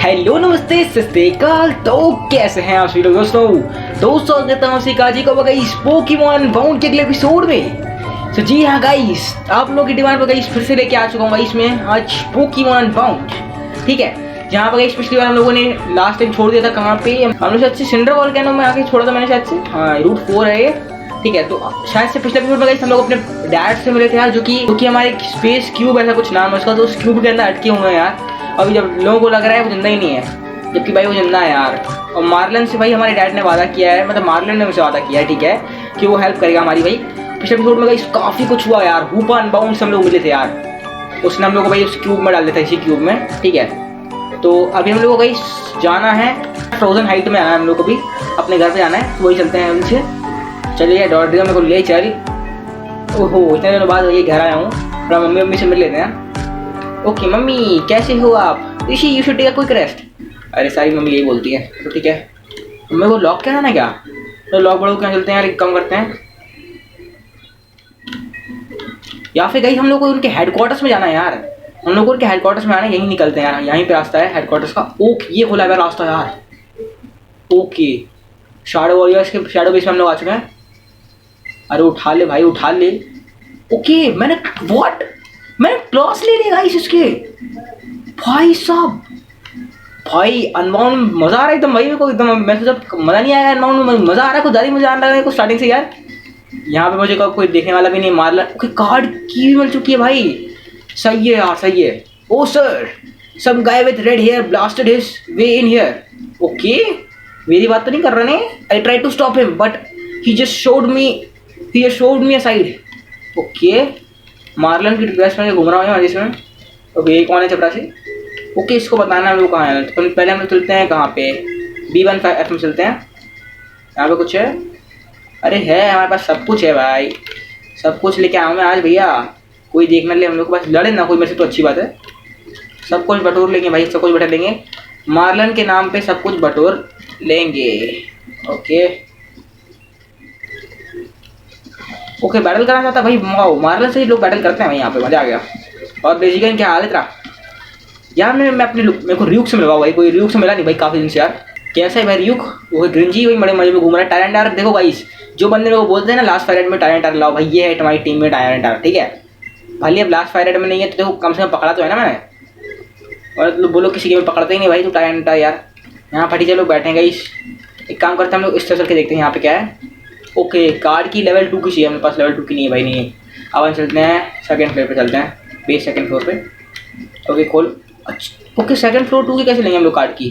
Hello नमस्ते सस्तेकाल। तो कैसे हैं आप सभी लोग दोस्तों स्वागत है आपसे काजी को गाइस पोकेमॉन अनबाउंड के अगले एपिसोड में। तो जी हाँ गाइस, आप लोगों की डिमांड पर गाइस फिर से लेके आ चुका हूँ गाइस मैं आज पोकेमॉन अनबाउंड। ठीक है, जहाँ पर गाइस पिछली बार हम लोगों ने लास्ट टाइम छोड़ दिया था कहाँ पे, हम लोग शायद से सिंडर वॉल्केनो में आके छोड़ा था मैंने शायद से। हाँ, रूट 4 है ये। ठीक है, तो शायद से पिछले एपिसोड में गाइस हम लोग अपने डैड से मिले थे यार, जो कि हमारे स्पेस क्यूब ऐसा कुछ नाम है उसका। तो उस क्यूब के अंदर अटके हुए हैं यार। अभी जब लोगों को लग रहा है वो जिंदा ही नहीं है, जबकि भाई वो जिंदा है यार। और मार्लन से भाई हमारे डैड ने वादा किया है, मतलब मार्लन ने मुझसे वादा किया है, ठीक है, कि वो हेल्प करेगा हमारी। भाई पिछले एपिसोड में गाइस काफ़ी कुछ हुआ यार। हुपा अनबाउंड से हम लोग मिले थे यार, उसने हम लोग को भाई उस क्यूब में डाल दिया था, इसी क्यूब में। ठीक है, तो अभी हम लोग को गाइस जाना है फ्रोजन हाइट में, आना है हम लोग को भी अपने घर पे जाना है, तो वही चलते हैं उनसे। चलिए डॉक्टर मेरे को ले चल। ओहो, इतने दिनों बाद ये घर आया हूँ, थोड़ा मम्मी से मिल लेते हैं। ओके मम्मी, कैसे हो आप? Rishi you should take a quick rest. अरे सारी मम्मी यही बोलती है, तो ठीक है। मेरे को लॉक क्या ना क्या, तो लॉक बड़ो क्या चलते हैं यार, कम करते हैं। या फिर गई हम लोग को उनके हेडक्वार्टर्स में जाना है यार, हम लोग को उनके हेडक्वार्टर्स में आना है, यहीं निकलते हैं यार, यहीं पे रास्ता है हेडक्वार्टर्स का। ओके, ये खुला है रास्ता यार। ओके, शैडो वॉरियर्स के शैडो बेस में हम लोग आ चुके हैं। अरे उठा ले भाई, उठा ले। ओके, मैंने क्लास ले लिया गाइस इसके। भाई साहब, भाई अनबाउंड मजा आ रहा है एकदम भाई मेरे को, एकदम। मैं तो जब मजा नहीं आया अनबाउंड में, मजा आ रहा है, कुछ ज़्यादा मजा आ रहा है कुछ स्टार्टिंग से यार। यहाँ पे मुझे कोई देखने वाला भी नहीं, मारला। ओके, कार्ड की भी मिल चुकी है भाई, सही है यार, सही है। Oh sir, some guy with red hair blasted his way in here. Okay, मेरी बात तो नहीं कर रहा ने। I try to stop him but he just shoved me aside. Okay, Marlon की रिक्वेस्ट में घूम रहा हूँ जिसमें। ओके, ये कौन है चपरासी? ओके, इसको बताना है हम लोग कहाँ है। तो पहले हम लोग चलते हैं कहाँ पे, B15F में चलते हैं। यहाँ पे कुछ है? अरे है, हमारे पास सब कुछ है भाई, सब कुछ लेके आऊँ मैं आज भैया। कोई देख ना ले हम लोग के पास, लड़े ना कोई मेरे से तो अच्छी बात है। सब कुछ बटोर लेंगे भाई, सब कुछ बटोर लेंगे, मार्लन के नाम पे सब कुछ बटोर लेंगे। ओके ओके, बैटल करना चाहता भाई, मार्लन से ही लोग बैटल करते हैं भाई, यहाँ पे मजा आ गया। और बेसिकली क्या हाल है तेरा यार? मैं अपने मेरे को रियूक से मिलवा भाई, कोई रियूक से मिला नहीं भाई काफ़ी दिन से यार। कैसा है भाई रियूक? वो ग्रिंजी वही बड़े मजे में घूम रहा है। टायरेंटार देखो गाइस, जो बंदे को बोलते हैं ना लास्ट फायर में टायरेंटार लाओ भाई, ये है तुम्हारी टीम में टायरेंटार। ठीक है, भले अब लास्ट फायर में नहीं है तो देखो कम से कम पकड़ा तो है ना मैंने, और बोलो किसी के में पकड़ते ही नहीं भाई, तो टायरेंटार यार। यहाँ फटी लोग बैठे हैं गाइस, एक काम करते हैं हम लोग इस तरह के देखते हैं यहाँ पे क्या है। ओके, कार्ड की लेवल 2 की चाहिए, हमारे पास लेवल 2 की नहीं है भाई, नहीं है। अब हम चलते हैं सेकंड फ्लोर पे, चलते हैं बेस सेकंड फ्लोर पे। ओके खोल। अच्छा ओके, सेकंड फ्लोर 2 की कैसे लेंगे हम लोग कार्ड की?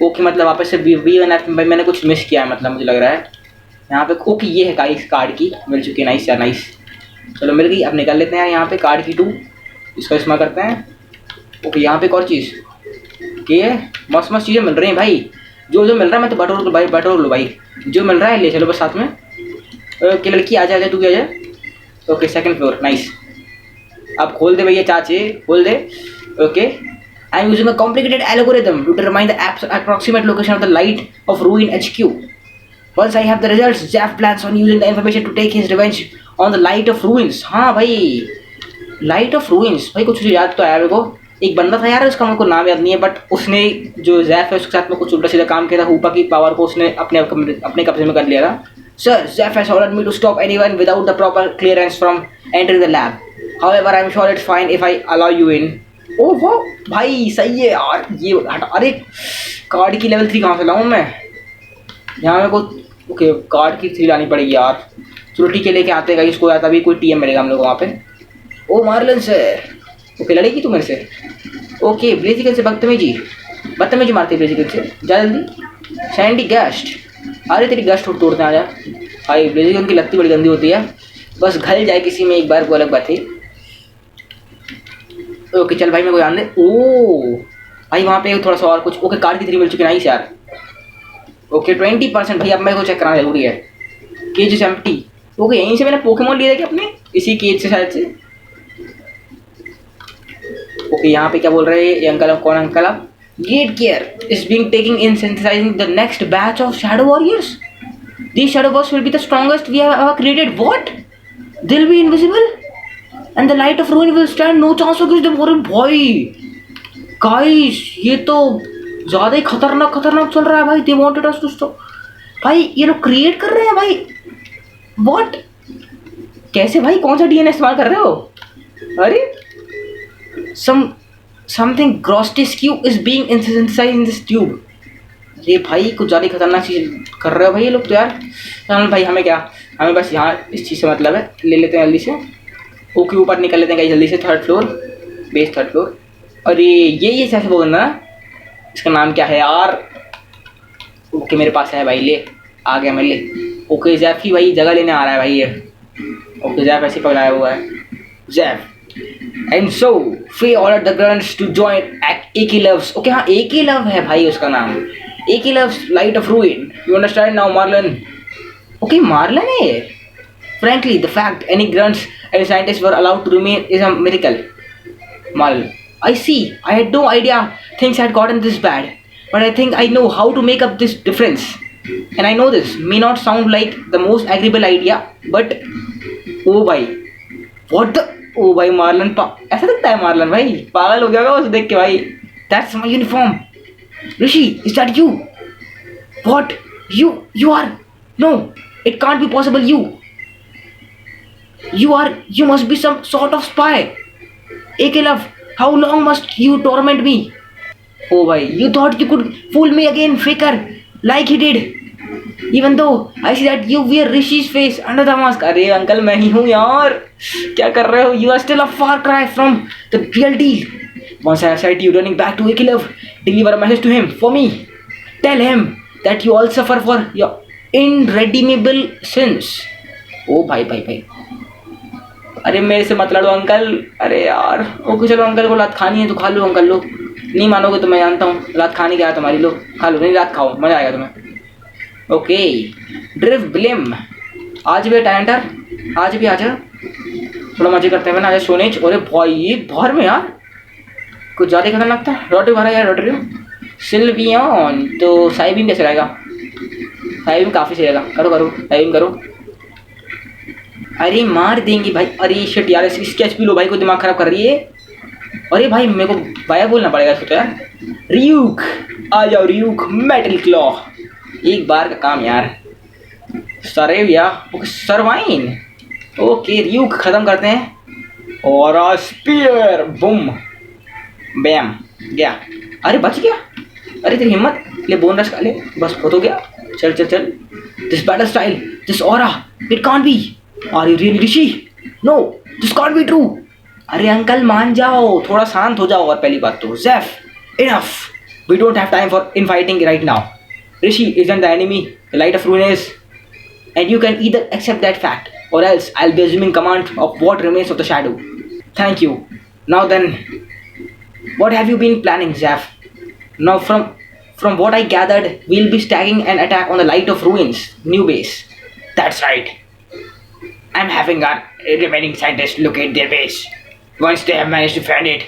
ओके, मतलब वापस से B1F में मैंने कुछ मिस किया है, मतलब मुझे लग रहा है यहाँ पे। ओके, ये है गाइस कार्ड की मिल चुकी है, नाइस यार नाइस। चलो मिल गई, अब निकल लेते हैं यहाँ पे कार्ड की 2, इसका इस्तेमाल करते हैं। ओके, यहाँ पे एक और चीज़, ओके मस्त मस्त चीज़ें मिल रही हैं भाई, जो मिल रहा है मैं तो बटोर लो भाई, बटोर लो भाई, जो मिल रहा है ले चलो बस साथ में। ओके लड़की आ जा, तू भी आ जा। Okay second floor, nice. अब खोल दे भैया चाचे, खोल दे। Okay, I am using a complicated algorithm to determine the approximate location of the light of ruin HQ. Once I have the results, Zeph plans on using the information to take his revenge on the light of ruins. हाँ भाई, light of ruins भाई, कुछ याद तो आया मेरे को। एक बंदा था यार, उसका मेरे को नाम याद नहीं है, बट उसने जो ज़ैफ है उसके साथ में कुछ उल्टा सीधा काम किया था, हुपा की पावर को उसने अपने कब्जे में कर लिया था। Sir, Zaif has ordered me to stop anyone without the proper clearance from entering the lab. However I am sure it's fine if I allow you in. Oh वाह भाई, सही है यार ये हटा। अरे कार्ड की लेवल 3 कहाँ से लाऊँ मैं यहाँ मेरे को? ओके, कार्ड की 3 लानी पड़ेगी यार। चलो ठीक है, लेके आते हैं इसको, या तभी कोई TM मिलेगा हम लोग वहाँ पे। ओ मार्लन सर, ओके लड़ेगी तू मेरे से? ओके, ब्लेजिकल से बदतमीजी मारती है ब्लेजिकल से, जा जल्दी। सैंडी गस्ट, अरे तेरी गस्ट तोड़ते हैं, आ जा भाई। ब्लेजिकल की लगती बड़ी गंदी होती है, बस घल जाए किसी में एक बार वो अलग बात है। ओके चल भाई, मेरे को ध्यान दे। ओ भाई वहाँ पे थोड़ा सा और कुछ। ओके, कार्ड की 3 मिल चुकी है, नाइस यार। ओके 20% भाई, अब मेरे को चेक कराना जरूरी है। Cage is empty. ओके, यहीं से मैंने पोकेमॉन लिया था क्या अपने, इसी केज से शायद से। ओके, यहाँ पे क्या बोल रहे हैं ये अंकल? कौन अंकल आप? Great care is being taken in synthesizing the next batch of shadow warriors. These shadow warriors will be the strongest we have ever created. What? They'll be invisible, and the light of ruin will stand no chance against them. अरे भाई guys ये तो ज़्यादा ही खतरनाक चल रहा है भाई। They wanted us to stop. भाई ये लोग क्रिएट कर रहे हैं भाई। व्हाट? कैसे भाई? कौन सा डीएनए इस्तेमाल कर रहे हो? अरे something grotesque is being synthesized in this tube. अरे भाई कुछ ज़्यादा खतरनाक चीज़ कर रहे हो भाई ये लोग तो यार। चल भाई हमें क्या, हमें बस यहाँ इस चीज़ से मतलब है। ले लेते हैं जल्दी से। ओके ऊपर निकल लेते हैं कहीं जल्दी से। 3rd floor, base 3rd floor. अरे ये कैसे बोलना, इसका नाम क्या है यार? ओके मेरे पास है भाई, ले आ गया मैं, ले। ओके जैफ ही भाई जगह लेने आ रहा है भाई ये। ओके जैफ ऐसे पकड़ाया हुआ है जैफ। एंड सो फे ordered the girls to join AK loves. Okay हाँ AK लव है भाई उसका नाम। AK loves light of ruin. You understand now Marlon? Okay Marlon है ये। Frankly, the fact any grunts and scientists were allowed to remain is a miracle. Marlon, I see. I had no idea things had gotten this bad. But I think I know how to make up this difference. And I know this may not sound like the most agreeable idea, but oh भाई, what the? Oh भाई Marlon ऐसा दिखता है Marlon भाई, पागल हो गया उसे देख के भाई। That's my uniform. Rishi, is that you? What? You are? No, it can't be possible. You must be some sort of spy. AK love, how long must you torment me? Oh bhai, you thought you could fool me again, faker, like he did. Even though I see that you wear Rishi's face under the mask. अरे uncle मैं ही हूँ यार, क्या कर रहे हो? You are still a far cry from the real deal. Once I said you running back to AK love, deliver a message to him for me. Tell him that you all suffer for your irredeemable sins. Oh भाई अरे मेरे से मत लड़ो uncle. अरे यार okay चलो, uncle को लात खानी है तो खा लो अंकल। लो नहीं मानोगे तो मैं जानता हूँ लात खानी क्या है तुम्हारी। लो खा लो, नहीं लात खाओ, मज़ा आएगा तुम्हें। ओके ड्रिव ब्लिम, आज भी टैलेंटर, आज भी आजा, थोड़ा मजे करते हैं ना आज सोनेज। अरे भाई ये बाहर में यार कुछ ज़्यादा खतरनाक था। रोटी भरा यार, रोटी सिल्वियन तो साइबिन कैसे रहेगा? साइबिन काफ़ी सही रहेगा। करो साइबिन करो। अरे मार देंगे भाई। अरे शिट यार, स्केच भी लो भाई, को दिमाग खराब कर रही है। अरे भाई मेरे को बाया बोलना पड़ेगा इसको तो यार। रियूक आ जाओ, रियूक मेटल क्लॉ, एक बार का काम यार। सरेविया ओके, सरवाइन ओके, रियूक ख़त्म करते हैं। और स्पीयर बूम बैम गया। अरे बच गया। अरे तेरी हिम्मत, ले बोन रश का ले, बस हो तो गया। चल this battle style, this aura, it can't be. Are you really Rishi? No, this can't be true. अरे अंकल मान जाओ, थोड़ा शांत हो जाओ। और पहली बात तो Zeph, enough. We don't have time for infighting right now. Rishi isn't the enemy. The light of ruin is, and you can either accept that fact, or else I'll be assuming command of what remains of the shadow. Thank you. Now then, what have you been planning, Zeph? Now from what I gathered, we'll be staging an attack on the light of ruins, new base. That's right. I'm having our remaining scientists locate their base. Once they have managed to find it,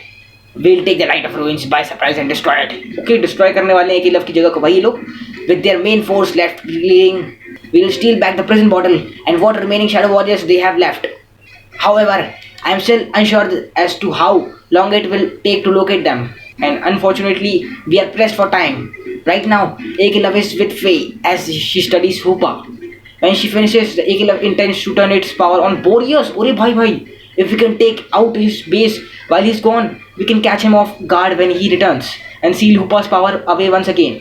we'll take the light of ruins by surprise and destroy it. Okay, destroy करने वाले हैं AK love की जगह को भाई ये लोग। With their main force left leading, we'll steal back the prison bottle and what remaining shadow warriors they have left. However, I'm still unsure as to how long it will take to locate them. And unfortunately, we are pressed for time. Right now, AK love is with Faye as she studies Hoopa. When she finishes, the AK love intends to turn its power on Boreas. Ore bhai, if we can take out his base while he's gone, we can catch him off guard when he returns and seal Hoopa's power away once again.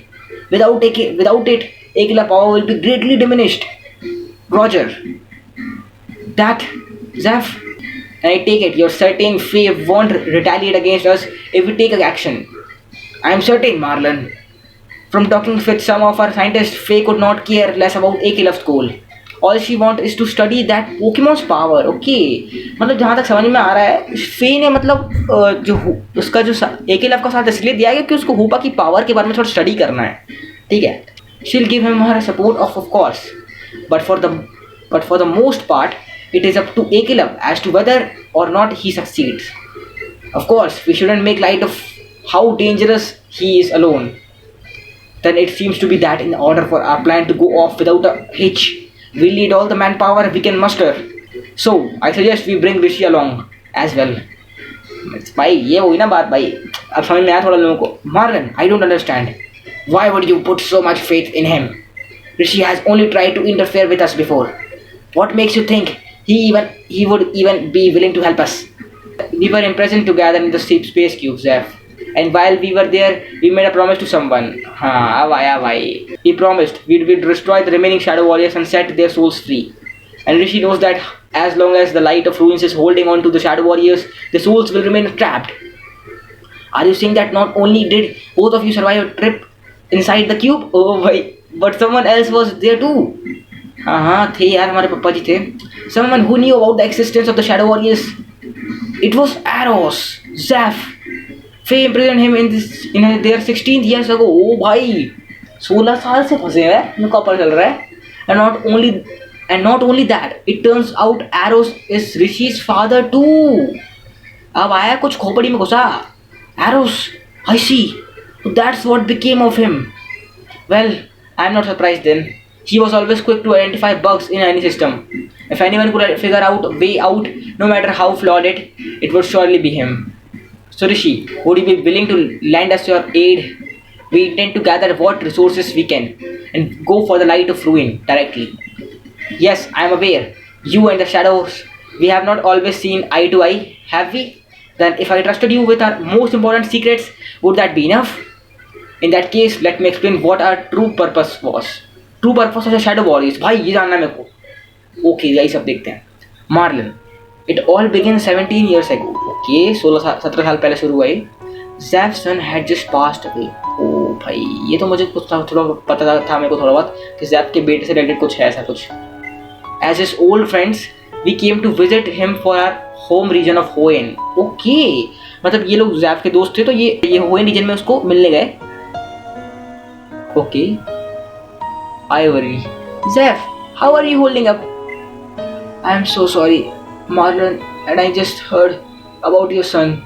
Without it, AK love power will be greatly diminished. Roger. That, Zeph, and I take it, you're certain Faye won't retaliate against us if we take action. I am certain, Marlon. From talking with some of our scientists, Faye could not care less about AK love's goal. All she wants is to study that Pokemon's power. Okay, मतलब जहाँ तक समझ में आ रहा है, Faye ने मतलब जो उसका जो AK love का साथ इसलिए दिया है कि उसको हूपा की पावर के बारे में थोड़ा स्टडी करना है, ठीक है। She'll give him her support of course, but for the most part, it is up to AK love as to whether or not he succeeds. Of course, we shouldn't make light of how dangerous he is alone. Then it seems to be that in order for our plan to go off without a hitch, we'll need all the manpower we can muster. So, I suggest we bring Rishi along as well. भाई ये हुई ना बात भाई, अब समझ में आया थोड़ा लोगों को. Marlon, I don't understand. Why would you put so much faith in him? Rishi has only tried to interfere with us before. What makes you think he would even be willing to help us? We were imprisoned together in the space cube, Zeph. And while we were there, we made a promise to someone. हाँ अब आया भाई. We promised we would destroy the remaining Shadow Warriors and set their souls free. And Rishi knows that as long as the light of ruins is holding on to the Shadow Warriors, the souls will remain trapped. Are you saying that not only did both of you survive a trip inside the cube? Oh भाई, but someone else was there too. हाँ थे यार, हमारे पापा जी थे. Someone who knew about the existence of the Shadow Warriors. It was Arrows, Zeph. Faye imprisoned him in their 16th years ago. Oh भाई, 16 साल से फंसे हैं, मेरे को पता चल रहा है. And not only that, it turns out Arrows is Rishi's father too. अब आया कुछ खोपड़ी में घुसा. Arrows, I see. That's what became of him. Well, I'm not surprised then. He was always quick to identify bugs in any system. If anyone could figure out a way out, no matter how flawed it would surely be him. So Rishi, would you be willing to lend us your aid? We intend to gather what resources we can and go for the light of ruin directly. Yes, I am aware. You and the shadows, we have not always seen eye to eye, have we? Then if I trusted you with our most important secrets, would that be enough? In that case, let me explain what our true purpose was. True purpose of the Shadow Warriors. भाई ये जानना मेरे को. Okay, यही सब देखते हैं. Marlon, it all began 17 years ago. Okay, 17 साल पहले शुरू हुआ. Zeph's son had just passed away. Oh भाई, ये तो मुझे कुछ थोड़ा पता था मेरे को थोड़ा बहुत कि Zeph के बेटे से रिलेटेड कुछ है ऐसा कुछ. As his old friends, we came to visit him for our home region of Hoenn. Okay, मतलब ये लोग Zeph के दोस्त थे तो ये Hoenn region में उसको मिलने गए. Okay. Ivory. Zeph, how are you holding up? I am so sorry, Marlon, and I just heard about your son.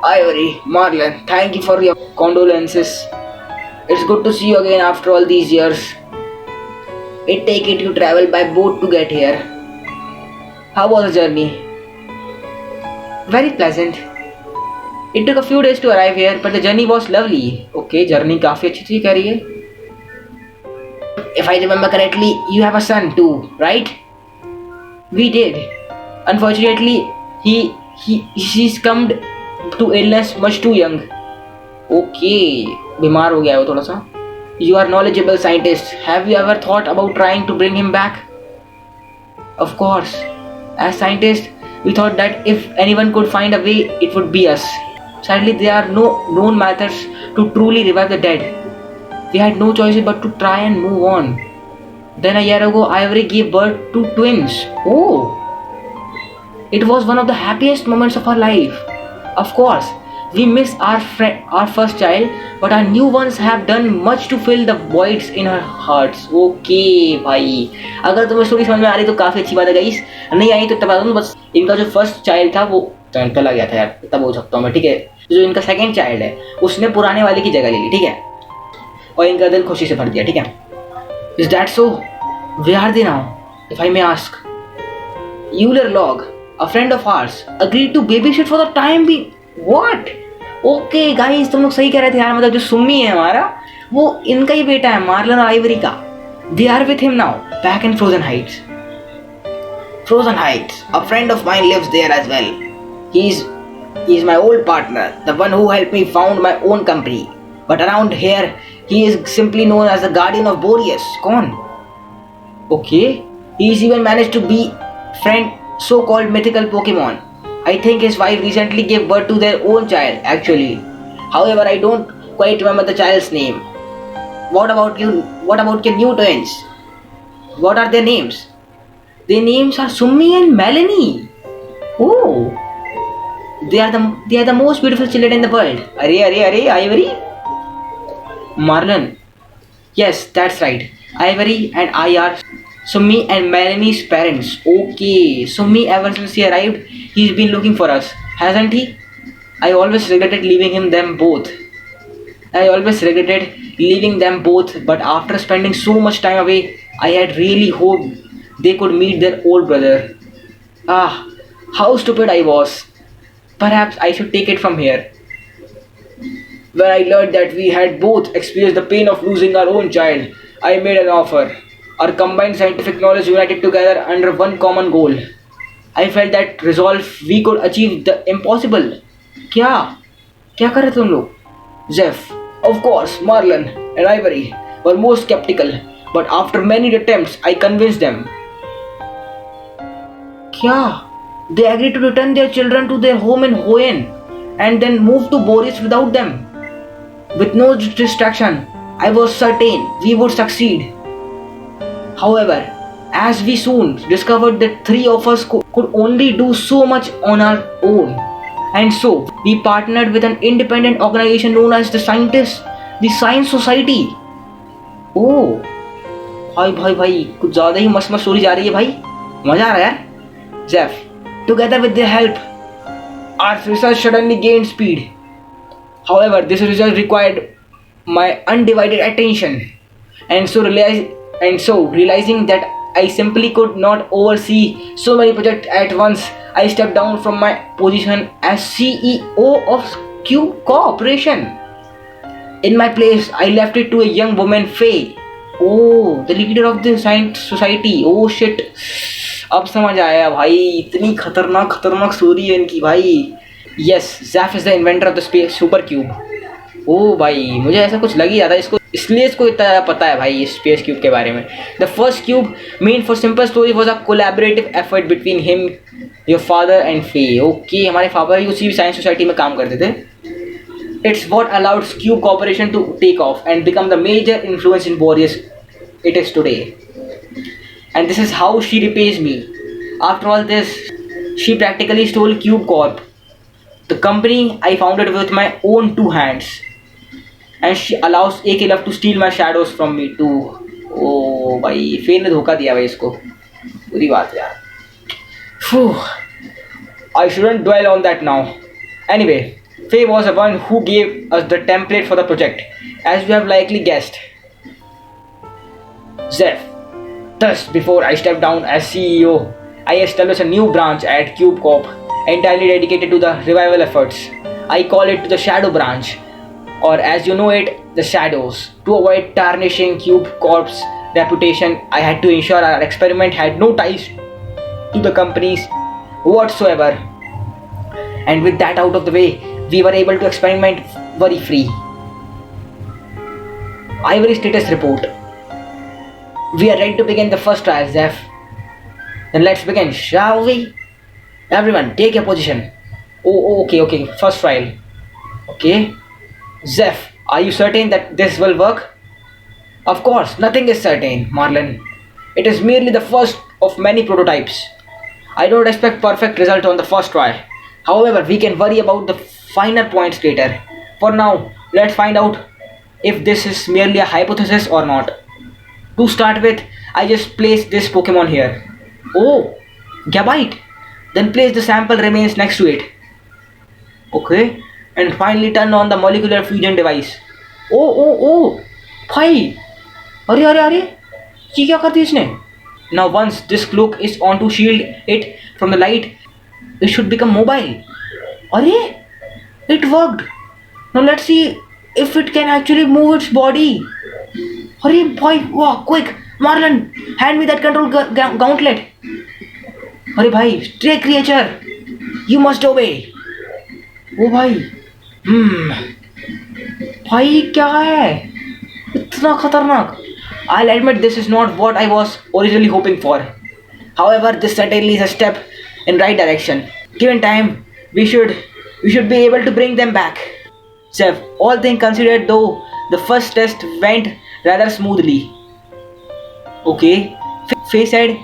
Ivory, Marlon, thank you for your condolences. It's good to see you again after all these years. It take it you travel by boat to get here. How was the journey? Very pleasant. It took a few days to arrive here, but the journey was lovely. Okay, journey काफी अच्छी थी कह रही है. If I remember correctly, you have a son too, right? We did. Unfortunately, he succumbed to illness much too young. Okay, बीमार हो गया है वो थोड़ा सा. You are knowledgeable scientist. Have you ever thought about trying to bring him back? Of course. As scientists, we thought that if anyone could find a way, it would be us. Sadly, there are no known methods to truly revive the dead. We had no choice but to try and move on. Then a year ago, Ivory gave birth to twins. Oh! It was one of the happiest moments of our life. Of course, we miss our first child, but our new ones have done much to fill the voids in our hearts. Okay, भाई. अगर तुम्हें story समझ में आ रही तो काफ़ी अच्छी बात है गाइस. नहीं आई तो बता दूँ बस. इनका जो फर्स्ट चाइल्ड था वो चला गया था यार, इतना बोल सकता हूँ मैं, ठीक है. जो इनका सेकंड चाइल्ड है उसने पुराने वाले की जगह ले ली, ठीक है, और इनका दिल खुशी से भर दिया, ठीक है. Is that so? Where are they now, if I may ask? Euler Log, a friend of ours, agreed to babysit for the time being. What? Okay guys, तुम लोग सही कह रहे थे यार. मतलब जो सुम्मी है हमारा, वो इनका ही बेटा है, मार्लन और आइवरी का. They are with him now, back in Frozen Heights. Frozen Heights, a friend of mine lives there as well. He's my old partner, the one who helped me found my own company. But around here, he is simply known as the Guardian of Boreas. कौन? Okay, he's even managed to befriend so-called mythical Pokemon. I think his wife recently gave birth to their own child, actually. However, I don't quite remember the child's name. What about you? What about your new twins? What are their names? Their names are Summi and Melanie. Oh, they are the most beautiful children in the world. Are Ivory? Marlon. Yes, that's right. Ivory and I are Summi and Melanie's parents. Okay, Summi, ever since he arrived, he's been looking for us, hasn't he? I always regretted leaving them both. But after spending so much time away, I had really hoped they could meet their old brother. How stupid I was. Perhaps I should take it from here. When I learned that we had both experienced the pain of losing our own child, I made an offer. Our combined scientific knowledge united together under one common goal. I felt that resolve we could achieve the impossible. क्या क्या कर रहे तुम लोग? Zeph, of course, Marlon and Ivory were most skeptical, but after many attempts, I convinced them. क्या? They agreed to return their children to their home in Hoenn and then move to Boris without them. With no distraction, I was certain we would succeed. However, as we soon discovered that three of us could only do so much on our own, and so we partnered with an independent organization known as the Science Society. Oh, भाई कुछ ज़्यादा ही मस्त story जा रही है भाई, मज़ा आ रहा है यार. Zeph, together with their help, our research suddenly gained speed. However, this research required my undivided attention, and so realizing that I simply could not oversee so many projects at once, I stepped down from my position as CEO of Cube Corporation. In my place, I left it to a young woman, Faye. Oh, the leader of the Science Society. Oh shit. अब समझ आया भाई, इतनी खतरनाक story है इनकी भाई. Yes, Zeph is the inventor of the space super cube. ओ भाई, मुझे ऐसा कुछ लग ही रहा था इसको, इसलिए इसको इतना ज़्यादा पता है भाई इस स्पेस क्यूब के बारे में. The first cube men for simple story was a collaborative effort between him, your father and फे. ओके, हमारे फादर भी उसी साइंस सोसाइटी में काम करते थे. It's what allowed cube corporation to take off and become the major influence in बोरियस it is today. And this is how she repays me. After all this, she practically stole Cube Corp, the company I founded with my own two hands. And she allows AK Love to steal my shadows from me too. Oh भाई, फे ने धोखा दिया भाई इसको, बुरी बात यार. I shouldn't dwell on that now. Anyway, Faye was the one who gave us the template for the project, as you have likely guessed. Zeph. Thus, before I stepped down as CEO, I established a new branch at Cube Corp, entirely dedicated to the revival efforts. I call it the Shadow Branch, or as you know it, the Shadows. To avoid tarnishing Cube Corp's reputation, I had to ensure our experiment had no ties to the companies whatsoever. And with that out of the way, we were able to experiment worry-free. Ivory status report. We are ready to begin the first trial, Zeph. Then let's begin, shall we? Everyone, take your position. Oh, okay. First trial. Okay. Zeph, are you certain that this will work? Of course, nothing is certain, Marlon. It is merely the first of many prototypes. I don't expect perfect result on the first try. However, we can worry about the finer points later. For now, let's find out if this is merely a hypothesis or not. To start with, I just place this Pokemon here. Oh, Gabite. Then place the sample remains next to it. Okay. And finally turn on the molecular fusion device. Oh. भाई, अरे ये क्या कर दी इसने? Now once this cloak is on to shield it from the light, it should become mobile. अरे, it worked. Now let's see if it can actually move its body. अरे भाई, वाह, quick, Marlon, hand me that control gauntlet. अरे भाई, stray creature, you must obey. ओ भाई, भाई क्या है? इतना खतरनाक. I'll admit this is not what I was originally hoping for. However, this certainly is a step in right direction. Given time, we should be able to bring them back. Zeph, all things considered though, the first test went rather smoothly. Okay, Faye said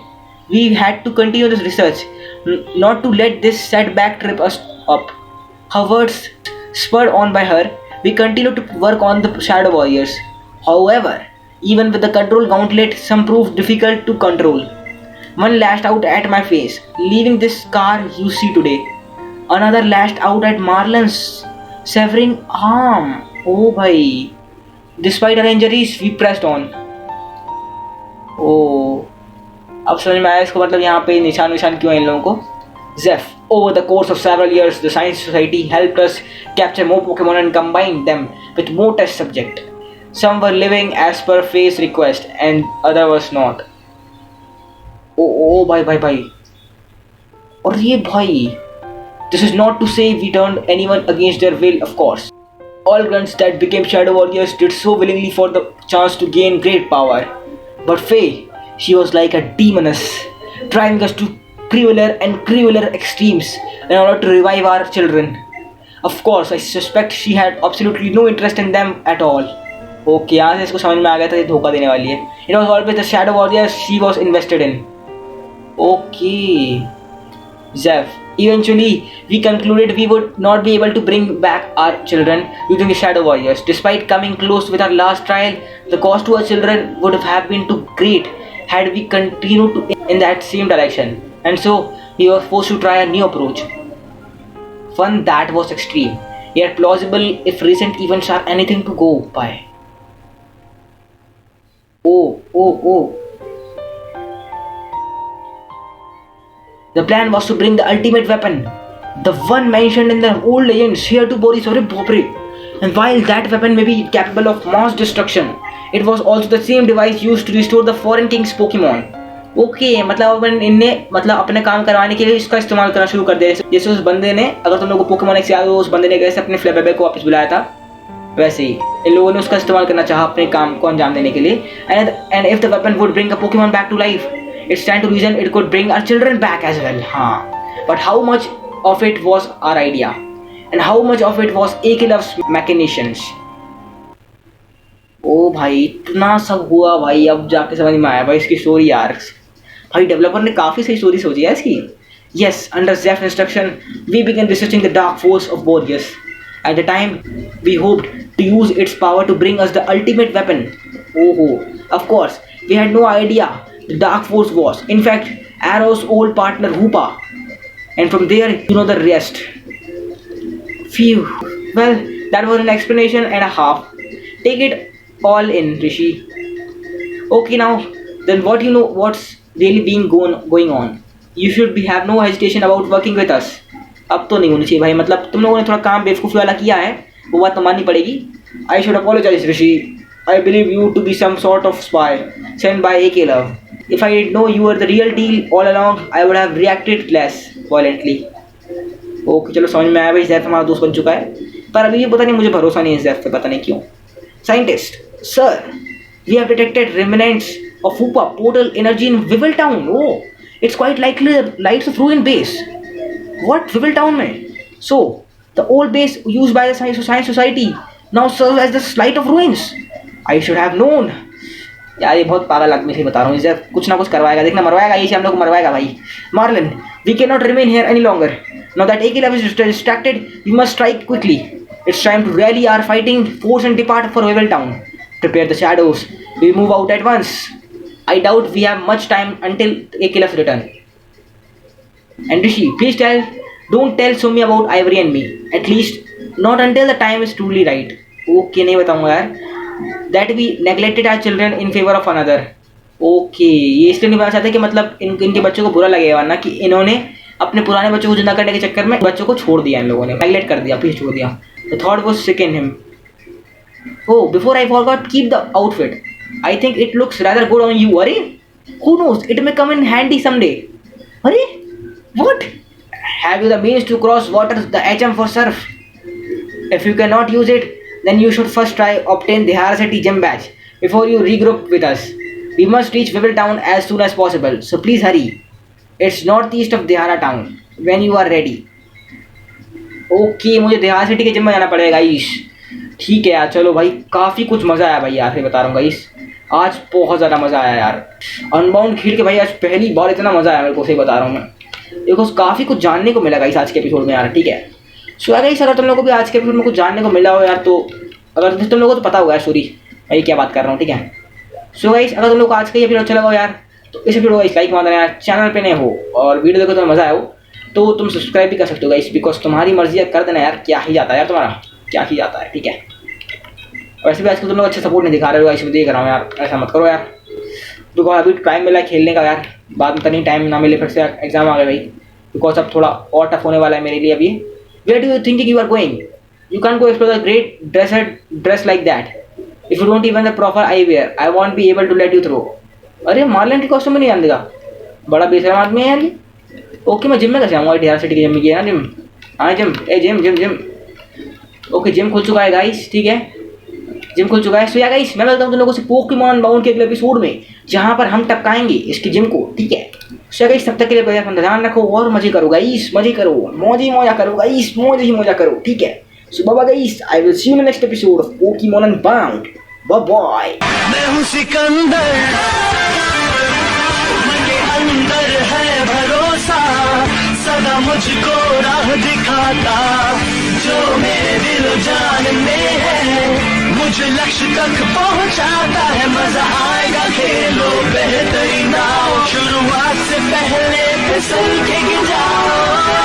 we had to continue this research, not to let this setback trip us up. Her words spurred on by her, we continued to work on the Shadow Warriors. However, even with the control gauntlet, some proved difficult to control. One lashed out at my face, leaving this scar you see today. Another lashed out at Marlon's severing arm. Oh bhai. Despite our injuries, we pressed on. Oh, अब समझ में आया इसको मतलब यहाँ पे निशान क्यों है इन लोगों को. Zeph, Over the course of several years, the Science Society helped us capture more Pokemon and combine them with more test subjects. Some were living as per phase request and other was not. Oh, bye. और ये भाई, this is not to say we turned anyone against their will, of course. All grunts that became Shadow Warriors did so willingly for the chance to gain great power. But Faye, she was like a demoness, driving us to crueler extremes in order to revive our children. Of course, I suspect she had absolutely no interest in them at all. Okay, यहाँ से इसको समझ में आ गया था ये धोखा देने वाली है. It was always the Shadow Warriors she was invested in. Okay, Zeph. Eventually, we concluded we would not be able to bring back our children using the Shadow Warriors. Despite coming close with our last trial, the cost to our children would have been too great had we continued in that same direction. And so, we were forced to try a new approach. One that was extreme, yet plausible if recent events are anything to go by. Oh. The plan was to bring the ultimate weapon, the one mentioned in the old legends, here to Boris or Bopre. And while that weapon may be capable of mass destruction, it was also the same device used to restore the foreign king's Pokemon. Okay, मतलब इनने अपने काम करवाने के लिए इसका इस्तेमाल करना शुरू कर दिया. जैसे उस बंदे ने, अगर तुम लोगों को पोकेमॉन एक्स याद हो, उस बंदे ने कैसे अपने फ्लैबेबे को वापस बुलाया था, वैसे ही इन लोगों ने उसका इस्तेमाल करना चाहा अपने काम को अंजाम देने के लिए. And if the weapon would bring a Pokemon back to life, it stand to reason it could bring our children back as well. But how much of it was our idea, and how much of it was Akilov's machinations? ओ भाई, इतना सब हुआ भाई, अब जाके समझ में आया भाई इसकी स्टोरी यार. भाई डेवलपर ने काफी सही स्टोरी सोची है इसकी. Yes, under Zeph's instruction, we began researching the dark force of Boreas. At the time, we hoped to use its power to bring us the ultimate weapon. Of course, we had no idea the dark force was, in fact, Arrow's old partner Hoopa. And from there, you know the rest. Phew. Well, that was an explanation and a half. Take it all in, Rishi. Okay, now, then what you know what's really being going on? You should have no hesitation about working with us. अब तो नहीं होनी चाहिए भाई, मतलब तुम लोगों ने थोड़ा काम बेवकूफ़ी वाला किया है, वो बात तो माननी पड़ेगी. I should apologize, Rishi. I believe you to be some sort of spy sent by Akelov. If I didn't know you were the real deal all along, I would have reacted less violently. Okay, चलो समझ में आया भाई, ज़ेफ हमारा दोस्त बन चुका है. पर अभी ये पता नहीं, मुझे भरोसा नहीं है ज़ेफ पे, पता नहीं क्यों. Scientist, sir, we have detected remnants of Hoopa portal energy in Vivel Town. Oh, it's quite likely the lights of ruin base. What, Vivel Town में? So, the old base used by the Science Society now serves as the site of ruins. I should have known. यार ये बहुत पागल आदमी से बता रहा हूँ, इसे कुछ ना कुछ करवाएगा, देखना मरवाएगा, ये हम लोग को मरवाएगा भाई. Marlon, we cannot remain here any longer. Now that Akelov is distracted, we must strike quickly. It's time to rally our fighting force and depart for Vivel Town. Prepare the shadows. We move out at once. I doubt we have much time until Akelov's return. And Rishi, please don't tell Sumi about Ivory and me. At least not until the time is truly right. Okay, नहीं बताऊँगा यार. That we neglected our children in favor of another. Okay, ये इसलिए नहीं बताना चाहते कि मतलब इनके बच्चों को बुरा लगेगा ना कि इन्होंने अपने पुराने बच्चों को जिंदा करने के चक्कर में बच्चों को छोड़ दिया, इन लोगों ने नेगलेक्ट कर दिया, फिर छोड़ दिया. The thought was sick in him. Oh, before I forgot, keep the outfit. I think it looks rather good on you. Arey, who knows? It may come in handy someday. Arey, what? Have you the means to cross water the HM for surf? If you cannot use it, then you should first try obtain the Rahasya gem badge before you regroup with us. We must reach Vivel Town as soon as possible, so please hurry. It's northeast of Dehara town. When you are ready. Okay, मुझे देहारा city के gym में जाना पड़ेगा guys. ठीक है यार, चलो भाई, काफ़ी कुछ मज़ा आया भाई यार, फिर बता रहा हूँ गाइस, आज बहुत ज़्यादा मज़ा आया यार. अनबाउंड खेल के भाई आज पहली बार इतना मज़ा आया मेरे को, सही बता रहा हूँ मैं. देखो काफ़ी कुछ जानने को मिला गाइस आज के एपिसोड में यार. ठीक है, सो गाइस अगर तुम लोगों को भी आज के एपिसोड में कुछ जानने को मिला हो यार, तो अगर तुम लोगों को तो पता होगा सॉरी मैं क्या बात कर रहा हूँ. ठीक है, सो गाइस अगर तुम लोग को आज का ये वीडियो अच्छा लगा हो यार, तो इस वीडियो को इस लाइक मार देना यार. चैनल पे नए हो और वीडियो देखो तुम्हें मज़ा आया हो तो तुम सब्सक्राइब भी कर सकते हो गाइस, बिकॉज तुम्हारी मर्जी कर देना यार, क्या ही जाता है यार, तुम्हारा क्या ही जाता है. ठीक है, वैसे भी आजकल तुम लोग अच्छे सपोर्ट नहीं दिखा रहे हो गाइस, मैं देख रहा हूँ यार, ऐसा मत करो यार. देखो अभी टाइम मिला है खेलने का यार, बाद में तो नहीं टाइम ना मिले, फिर से एग्जाम आ गए भाई, बिकॉज अब थोड़ा और टफ होने वाला है मेरे लिए अभी। Where do you thinking you are going? You can go explore the great dress like that. If you don't even the proper I where I won't be able to let you throw. अरे Marlon के costume में नहीं आने देगा, बड़ा बेशरम आदमी है यार ये। ओके मैं जिम में कैसे आऊँगा? ढेर सिटी के जिम में गया ना, जिम। हाँ जिम, ए gym gym gym. Okay gym खुल चुका है गाइस, ठीक है जिम खुल चुका है। सो या गाइस मैं मिलता हूँ तुम लोगों से पोकेमॉन बाउंड के अगले एपिसोड में, जहाँ पर हम टपकाएंगे इसकी जिम को, ठीक है। सो या गाइस तब तक के लिए अपना ध्यान रखो और मजे करो गाइस, मजे करो, मौज ही मौजा करो गाइस, मौज ही मौजा करो, ठीक है। So bye bye guys, I will see you in next episode of Pokemon Unbound. Bye bye. मैं हूँ सिकंदर, मेरे अंदर है भरोसा, सदा मुझको राह दिखाता, जो मेरे दिल जान में है मुझे लक्ष्य तक पहुंचाता है। मजा आएगा खेलो बेहतरीन आओ, शुरुआत से पहले फिसल के गिर जाओ।